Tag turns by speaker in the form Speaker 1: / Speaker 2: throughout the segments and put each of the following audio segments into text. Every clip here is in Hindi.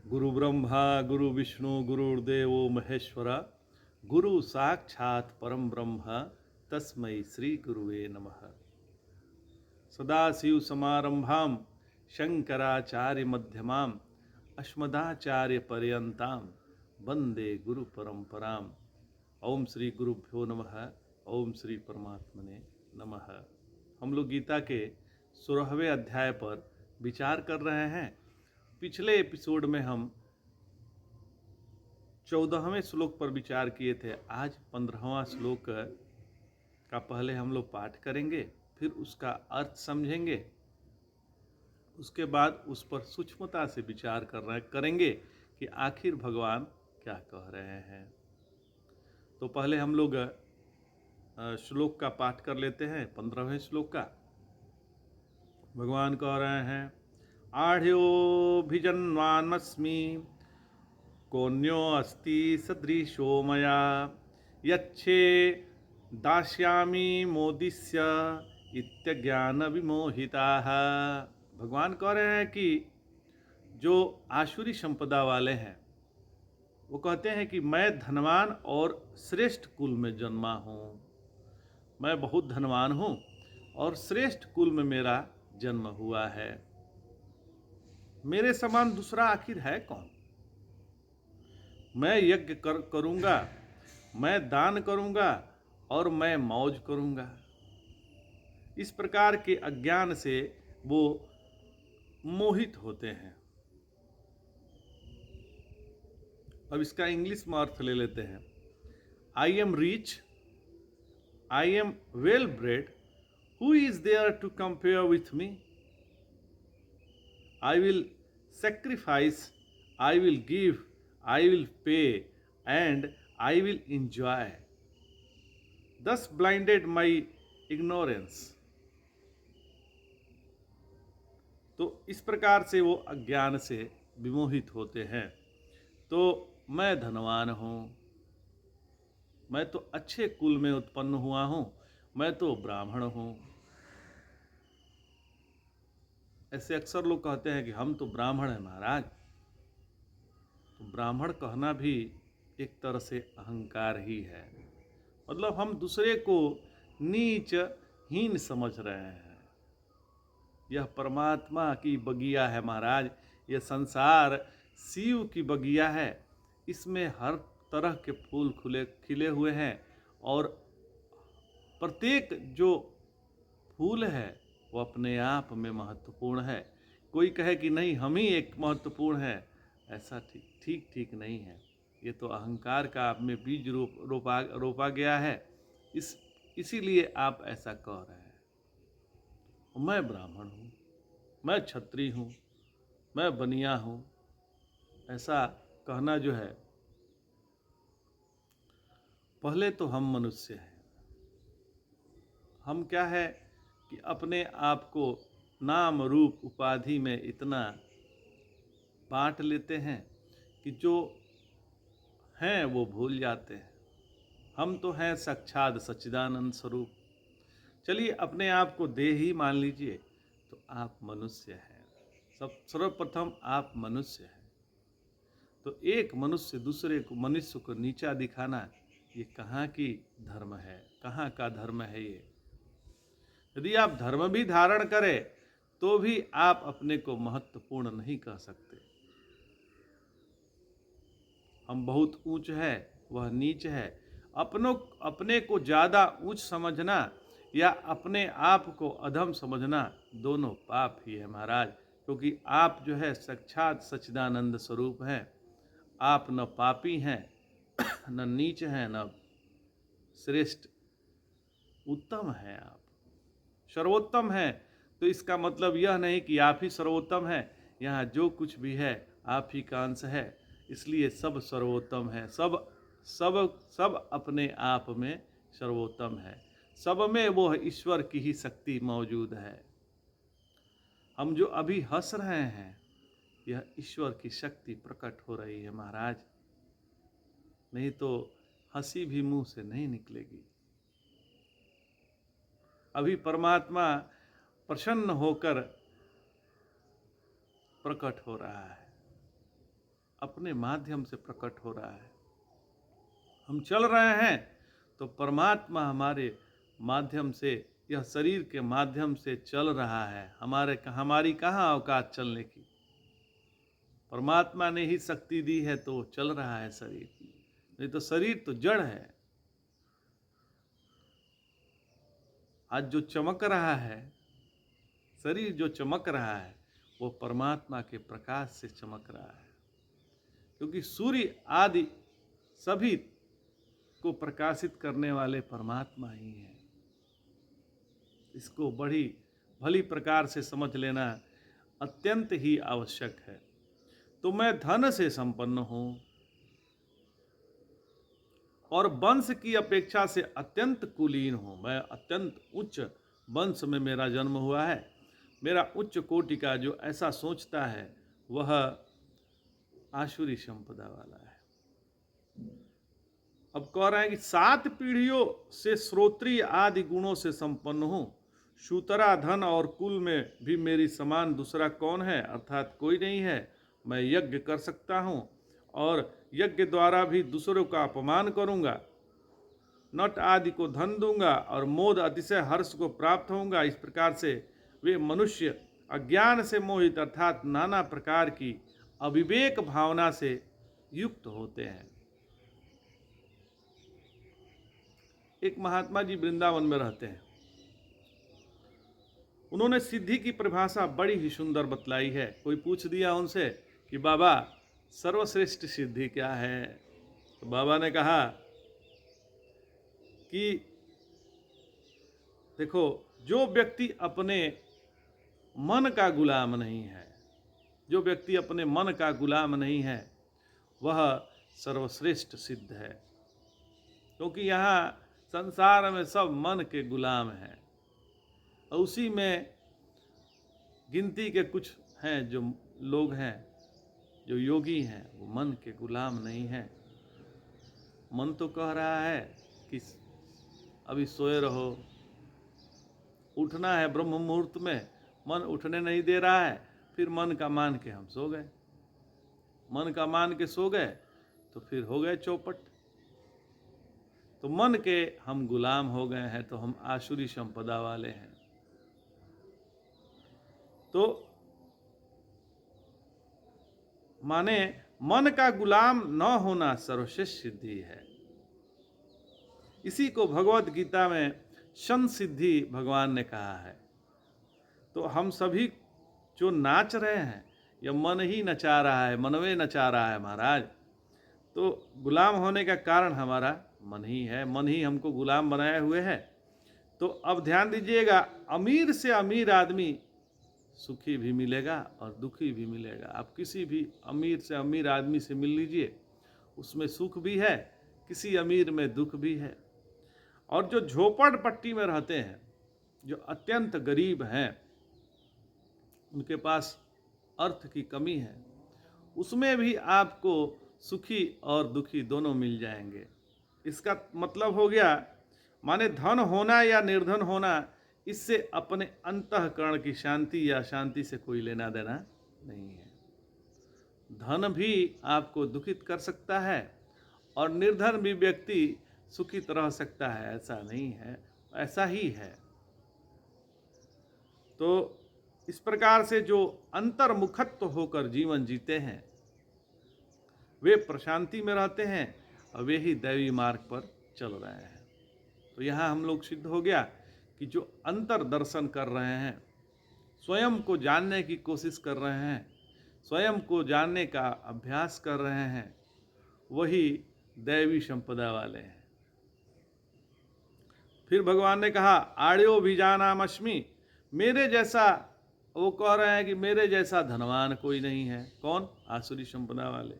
Speaker 1: गुरु ब्रह्मा गुरु विष्णु गुरुर्देवो महेश्वरा गुरु साक्षात् परम ब्रह्म तस्मै श्री गुरुवे नमः। सदाशिव समारंभां शंकराचार्य मध्यमां अस्मदाचार्य पर्यंतां वंदे गुरु परंपरां। ओम श्री गुरुभ्यो नमः। ओम श्री परमात्मने नमः। हम लोग गीता के 16वें अध्याय पर विचार कर रहे हैं। पिछले एपिसोड में हम 14वें श्लोक पर विचार किए थे। आज 15वां श्लोक का पहले हम लोग पाठ करेंगे, फिर उसका अर्थ समझेंगे, उसके बाद उस पर सूक्ष्मता से विचार करेंगे कि आखिर भगवान क्या कह रहे हैं। तो पहले हम लोग श्लोक का पाठ कर लेते हैं। 15वें श्लोक का भगवान कह रहे हैं, आढ़्योभिजन्वान्मस्मि कोन्यो अस्ति सदृशो मया यच्छे दास्यामि मोदिस्य इत्यज्ञान विमोहिताः। भगवान कह रहे हैं कि जो आसुरी संपदा वाले हैं वो कहते हैं कि मैं धनवान और श्रेष्ठ कुल में जन्मा हूँ, मैं बहुत धनवान हूँ और श्रेष्ठ कुल में मेरा जन्म हुआ है। मेरे समान दूसरा आखिर है कौन? मैं यज्ञ करूँगा, मैं दान करूँगा और मैं मौज करूँगा। इस प्रकार के अज्ञान से वो मोहित होते हैं। अब इसका इंग्लिश में अर्थ ले लेते हैं। I am rich, I am well bred, who is there to compare with me? I will sacrifice, I will give, I will pay and I will enjoy. Thus blinded my ignorance. तो इस प्रकार से वो अज्ञान से विमोहित होते हैं। तो मैं धनवान हूँ, मैं तो अच्छे कुल में उत्पन्न हुआ हूँ, मैं तो ब्राह्मण हूँ। ऐसे अक्सर लोग कहते हैं कि हम तो ब्राह्मण हैं महाराज। तो ब्राह्मण कहना भी एक तरह से अहंकार ही है। मतलब हम दूसरे को नीच हीन समझ रहे हैं। यह परमात्मा की बगिया है महाराज, यह संसार शिव की बगिया है। इसमें हर तरह के फूल खिले हुए हैं और प्रत्येक जो फूल है वो अपने आप में महत्वपूर्ण है। कोई कहे कि नहीं हम ही एक महत्वपूर्ण है, ऐसा ठीक नहीं है। ये तो अहंकार का आप में बीज रोपा गया है। इसीलिए आप ऐसा कह रहे हैं। मैं ब्राह्मण हूँ, मैं क्षत्रिय हूँ, मैं बनिया हूँ, ऐसा कहना जो है, पहले तो हम मनुष्य हैं। हम क्या है कि अपने आप को नाम रूप उपाधि में इतना बांट लेते हैं कि जो हैं वो भूल जाते हैं। हम तो हैं साक्षात सच्चिदानंद स्वरूप। चलिए अपने आप को देह ही मान लीजिए तो आप मनुष्य हैं। सर्वप्रथम आप मनुष्य हैं। तो एक मनुष्य दूसरे को मनुष्य को नीचा दिखाना ये कहाँ की धर्म है, कहाँ का धर्म है ये? यदि आप धर्म भी धारण करें तो भी आप अपने को महत्वपूर्ण नहीं कह सकते। हम बहुत ऊंच है, वह नीच है। अपने को ज़्यादा ऊंच समझना या अपने आप को अधम समझना दोनों पाप ही है महाराज। क्योंकि आप जो है साक्षात सच्चिदानंद स्वरूप हैं। आप न पापी हैं, न नीच हैं, न श्रेष्ठ, उत्तम हैं। आप सर्वोत्तम हैं। तो इसका मतलब यह नहीं कि आप ही सर्वोत्तम हैं। यहाँ जो कुछ भी है आप ही का अंश है, इसलिए सब सर्वोत्तम है। सब अपने आप में सर्वोत्तम है। सब में वो ईश्वर की ही शक्ति मौजूद है। हम जो अभी हंस रहे हैं यह ईश्वर की शक्ति प्रकट हो रही है महाराज, नहीं तो हंसी भी मुंह से नहीं निकलेगी। अभी परमात्मा प्रसन्न होकर प्रकट हो रहा है। अपने माध्यम से प्रकट हो रहा है। हम चल रहे हैं तो परमात्मा हमारे माध्यम से, यह शरीर के माध्यम से चल रहा है। हमारी कहाँ औकात चलने की, परमात्मा ने ही शक्ति दी है तो चल रहा है शरीर, नहीं तो शरीर तो जड़ है। आज जो चमक रहा है, शरीर जो चमक रहा है, वो परमात्मा के प्रकाश से चमक रहा है, क्योंकि सूर्य आदि सभी को प्रकाशित करने वाले परमात्मा ही हैं। इसको बड़ी भली प्रकार से समझ लेना अत्यंत ही आवश्यक है। तो मैं धन से संपन्न हूं और वंश की अपेक्षा से अत्यंत कुलीन हूं। मैं अत्यंत उच्च वंश में मेरा जन्म हुआ है। मेरा उच्च कोटि का जो ऐसा सोचता है वह आसुरी संपदा वाला है। अब कह रहे हैं कि 7 पीढ़ियों से श्रोत्रिय आदि गुणों से संपन्न हूं। शूतरा धन और कुल में भी मेरी समान दूसरा कौन है, अर्थात कोई नहीं है। मैं यज्ञ कर सकता हूं और यज्ञ द्वारा भी दूसरों का अपमान करूंगा। नट आदि को धन दूंगा और मोद अतिशय हर्ष को प्राप्त होऊंगा। इस प्रकार से वे मनुष्य अज्ञान से मोहित अर्थात नाना प्रकार की अविवेक भावना से युक्त होते हैं। एक महात्मा जी वृंदावन में रहते हैं। उन्होंने सिद्धि की परिभाषा बड़ी ही सुंदर बतलाई है। कोई पूछ दिया उनसे कि बाबा सर्वश्रेष्ठ सिद्धि क्या है, तो बाबा ने कहा कि देखो, जो व्यक्ति अपने मन का गुलाम नहीं है, जो व्यक्ति अपने मन का गुलाम नहीं है, वह सर्वश्रेष्ठ सिद्ध है। क्योंकि यहाँ संसार में सब मन के गुलाम हैं और उसी में गिनती के कुछ हैं जो लोग हैं, जो योगी हैं, वो मन के गुलाम नहीं हैं। मन तो कह रहा है कि अभी सोए रहो, उठना है ब्रह्म मुहूर्त में, मन उठने नहीं दे रहा है। फिर मन का मान के हम सो गए, मन का मान के सो गए तो फिर हो गए चौपट। तो मन के हम गुलाम हो गए हैं, तो हम आसुरी संपदा वाले हैं। तो माने मन का गुलाम न होना सर्वश्रेष्ठ सिद्धि है। इसी को भगवत गीता में संसिद्धि भगवान ने कहा है। तो हम सभी जो नाच रहे हैं, यह मन ही नचा रहा है, मनवे नचा रहा है महाराज। तो गुलाम होने का कारण हमारा मन ही है, मन ही हमको गुलाम बनाए हुए है। तो अब ध्यान दीजिएगा, अमीर से अमीर आदमी सुखी भी मिलेगा और दुखी भी मिलेगा। आप किसी भी अमीर से अमीर आदमी से मिल लीजिए, उसमें सुख भी है, किसी अमीर में दुख भी है। और जो झोपड़पट्टी में रहते हैं, जो अत्यंत गरीब हैं, उनके पास अर्थ की कमी है, उसमें भी आपको सुखी और दुखी दोनों मिल जाएंगे। इसका मतलब हो गया, माने धन होना या निर्धन होना, इससे अपने अंतःकरण की शांति या शांति से कोई लेना देना नहीं है। धन भी आपको दुखित कर सकता है और निर्धन भी व्यक्ति सुखित रह सकता है, ऐसा नहीं है, ऐसा ही है। तो इस प्रकार से जो अंतर्मुखत्व होकर जीवन जीते हैं, वे प्रशांति में रहते हैं और वे ही दैवी मार्ग पर चल रहे हैं। तो यहाँ हम लोग सिद्ध हो गया कि जो अंतर दर्शन कर रहे हैं, स्वयं को जानने की कोशिश कर रहे हैं, स्वयं को जानने का अभ्यास कर रहे हैं, वही दैवी संपदा वाले हैं। फिर भगवान ने कहा, आड्यो बीजानामस्मि, मेरे जैसा, वो कह रहे हैं कि मेरे जैसा धनवान कोई नहीं है। कौन? आसुरी संपदा वाले।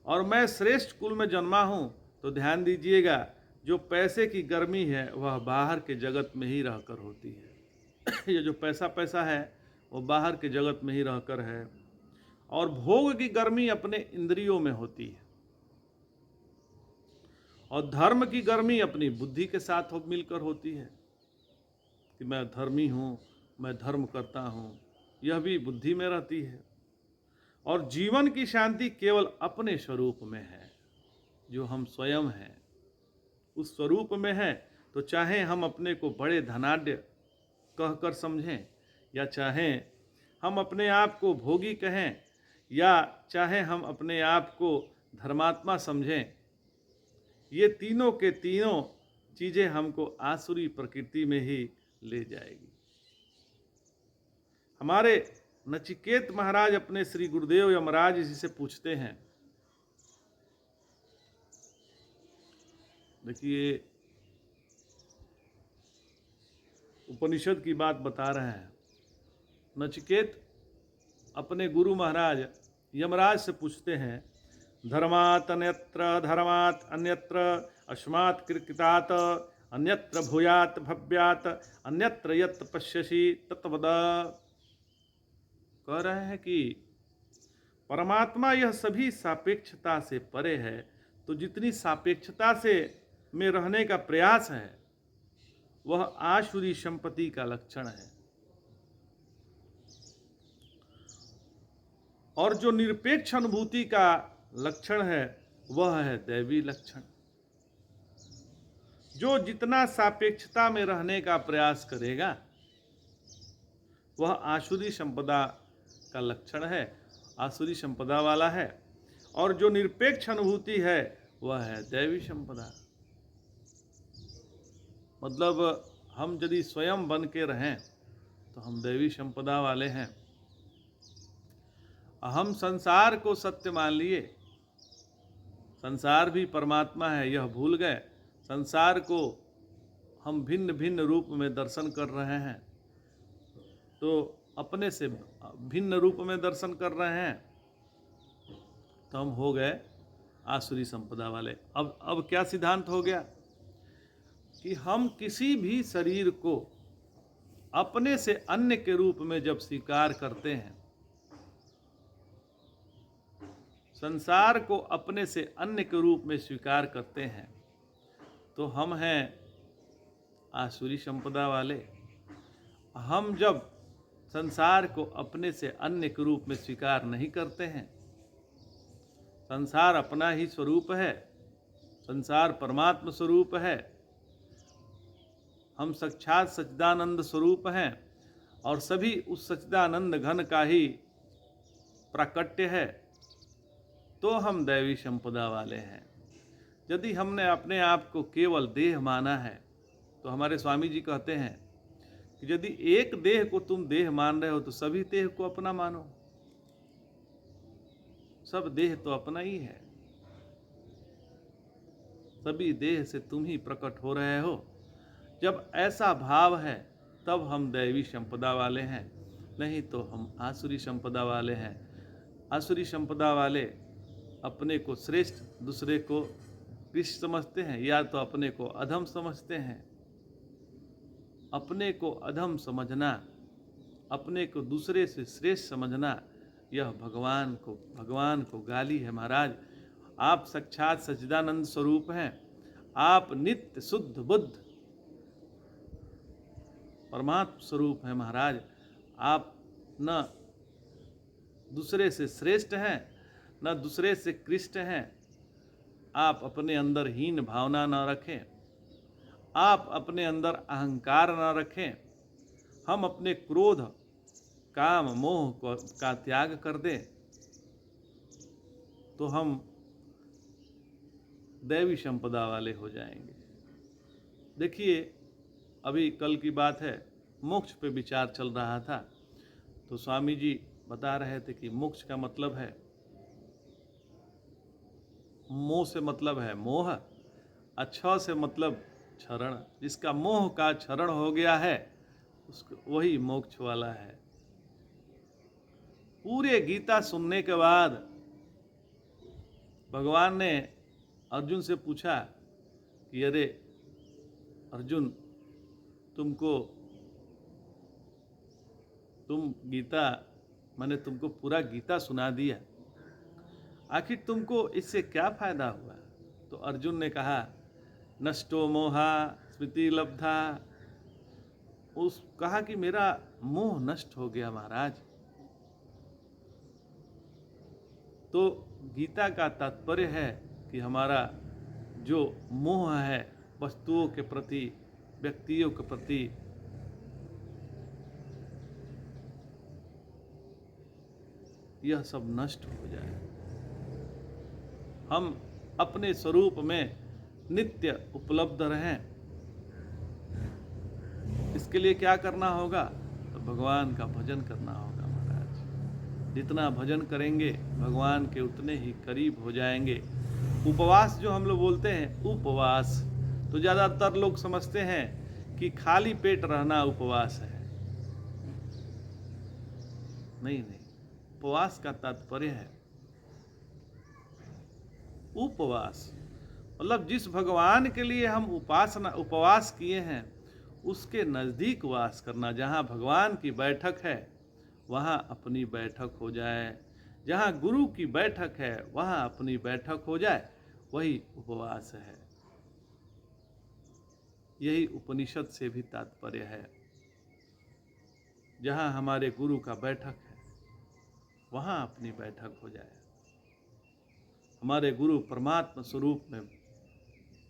Speaker 1: और मैं श्रेष्ठ कुल में जन्मा हूँ। तो ध्यान दीजिएगा, जो पैसे की गर्मी है वह बाहर के जगत में ही रहकर होती है। ये जो पैसा है वो बाहर के जगत में ही रहकर है। और भोग की गर्मी अपने इंद्रियों में होती है। और धर्म की गर्मी अपनी बुद्धि के साथ मिलकर होती है कि मैं धर्मी हूँ, मैं धर्म करता हूँ, यह भी बुद्धि में रहती है। और जीवन की शांति केवल अपने स्वरूप में है, जो हम स्वयं हैं उस स्वरूप में है। तो चाहे हम अपने को बड़े धनाढ्य कहकर समझें, या चाहे हम अपने आप को भोगी कहें, या चाहे हम अपने आप को धर्मात्मा समझें, ये तीनों के तीनों चीज़ें हमको आसुरी प्रकृति में ही ले जाएगी। हमारे नचिकेत महाराज अपने श्री गुरुदेव यमराज जी से पूछते हैं, देखिए उपनिषद की बात बता रहे हैं। नचिकेत अपने गुरु महाराज यमराज से पूछते हैं, धर्मात् अन्यत्र अस्मात् कृतात् अन्यत्र भूयात् भव्यात् अन्यत्र यत् पश्यसि तत्वद। कह रहे हैं कि परमात्मा यह सभी सापेक्षता से परे है, तो जितनी सापेक्षता से में रहने का प्रयास है वह आसुरी संपत्ति का लक्षण है, और जो निरपेक्ष अनुभूति का लक्षण है वह है दैवी लक्षण। जो जितना सापेक्षता में रहने का प्रयास करेगा वह आसुरी संपदा का लक्षण है, आसुरी संपदा वाला है, और जो निरपेक्ष अनुभूति है वह है दैवी संपदा। मतलब हम यदि स्वयं बन के रहें तो हम दैवी संपदा वाले हैं। हम संसार को सत्य मान लिए, संसार भी परमात्मा है यह भूल गए, संसार को हम भिन्न भिन्न रूप में दर्शन कर रहे हैं, तो अपने से भिन्न रूप में दर्शन कर रहे हैं, तो हम हो गए आसुरी संपदा वाले। अब क्या सिद्धांत हो गया कि हम किसी भी शरीर को अपने से अन्य के रूप में जब स्वीकार करते हैं, संसार को अपने से अन्य के रूप में स्वीकार करते हैं, तो हम हैं आसुरी संपदा वाले। हम जब संसार को अपने से अन्य के रूप में स्वीकार नहीं करते हैं, संसार अपना ही स्वरूप है, संसार परमात्मा स्वरूप है, हम साक्षात सच्चिदानंद स्वरूप हैं, और सभी उस सच्चिदानंद घन का ही प्राकट्य है, तो हम दैवी संपदा वाले हैं। यदि हमने अपने आप को केवल देह माना है, तो हमारे स्वामी जी कहते हैं कि यदि एक देह को तुम देह मान रहे हो तो सभी देह को अपना मानो। सब देह तो अपना ही है, सभी देह से तुम ही प्रकट हो रहे हो। जब ऐसा भाव है तब हम दैवी संपदा वाले हैं, नहीं तो हम आसुरी संपदा वाले हैं। आसुरी संपदा वाले अपने को श्रेष्ठ, दूसरे को कृष्ण समझते हैं, या तो अपने को अधम समझते हैं। अपने को अधम समझना, अपने को दूसरे से श्रेष्ठ समझना, यह भगवान को गाली है। महाराज आप साक्षात सच्चिदानंद स्वरूप हैं, आप नित्य शुद्ध बुद्ध परमात्मा स्वरूप हैं। महाराज आप न दूसरे से श्रेष्ठ हैं न दूसरे से कृष्ण हैं। आप अपने अंदर हीन भावना न रखें, आप अपने अंदर अहंकार न रखें। हम अपने क्रोध, काम, मोह का त्याग कर दें तो हम दैवी संपदा वाले हो जाएंगे। देखिए अभी कल की बात है, मोक्ष पे विचार चल रहा था, तो स्वामी जी बता रहे थे कि मोक्ष का मतलब है, मोह से मतलब है मोह, अच्छा से मतलब क्षरण। जिसका मोह का क्षरण हो गया है उसको वही मोक्ष वाला है। पूरे गीता सुनने के बाद भगवान ने अर्जुन से पूछा कि अरे अर्जुन, तुम गीता, मैंने तुमको पूरा गीता सुना दिया, आखिर तुमको इससे क्या फायदा हुआ? तो अर्जुन ने कहा, नष्टो मोहा स्मृति लब्धा। कहा कि मेरा मोह नष्ट हो गया महाराज। तो गीता का तात्पर्य है कि हमारा जो मोह है वस्तुओं के प्रति, व्यक्तियों के प्रति, यह सब नष्ट हो जाए। हम अपने स्वरूप में नित्य उपलब्ध रहें। इसके लिए क्या करना होगा? तो भगवान का भजन करना होगा महाराज। जितना भजन करेंगे भगवान के उतने ही करीब हो जाएंगे। उपवास जो हम लोग बोलते हैं, उपवास, तो ज़्यादातर लोग समझते हैं कि खाली पेट रहना उपवास है। नहीं नहीं, उपवास का तात्पर्य है उपवास मतलब जिस भगवान के लिए हम उपवास किए हैं उसके नज़दीक वास करना। जहाँ भगवान की बैठक है वहाँ अपनी बैठक हो जाए, जहाँ गुरु की बैठक है वहाँ अपनी बैठक हो जाए, वही उपवास है। यही उपनिषद से भी तात्पर्य है। जहाँ हमारे गुरु का बैठक है वहाँ अपनी बैठक हो जाए। हमारे गुरु परमात्मा स्वरूप में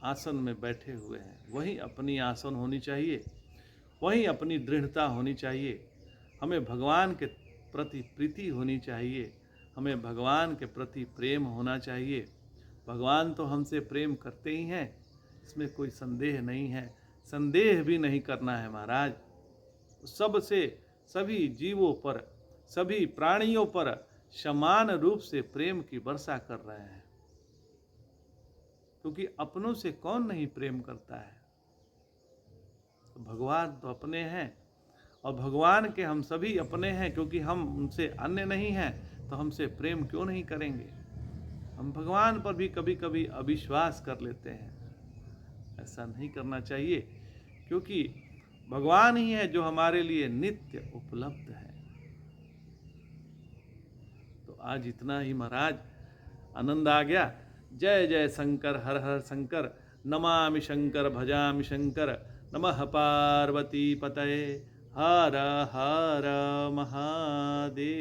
Speaker 1: आसन में बैठे हुए हैं, वहीं अपनी आसन होनी चाहिए, वहीं अपनी दृढ़ता होनी चाहिए। हमें भगवान के प्रति प्रीति होनी चाहिए, हमें भगवान के प्रति प्रेम होना चाहिए। भगवान तो हमसे प्रेम करते ही हैं, इसमें कोई संदेह नहीं है। संदेह भी नहीं करना है महाराज। सबसे, सभी जीवों पर, सभी प्राणियों पर समान रूप से प्रेम की वर्षा कर रहे हैं, क्योंकि अपनों से कौन नहीं प्रेम करता है। तो भगवान तो अपने हैं और भगवान के हम सभी अपने हैं, क्योंकि हम उनसे अन्य नहीं हैं, तो हमसे प्रेम क्यों नहीं करेंगे। हम भगवान पर भी कभी कभी अविश्वास कर लेते हैं। ऐसा नहीं करना चाहिए, क्योंकि भगवान ही है जो हमारे लिए नित्य उपलब्ध है। तो आज इतना ही महाराज, आनंद आ गया। जय जय शंकर, हर हर शंकर, नमामि शंकर, भजामि शंकर, नमः पार्वती पतये, हर हर महादेव।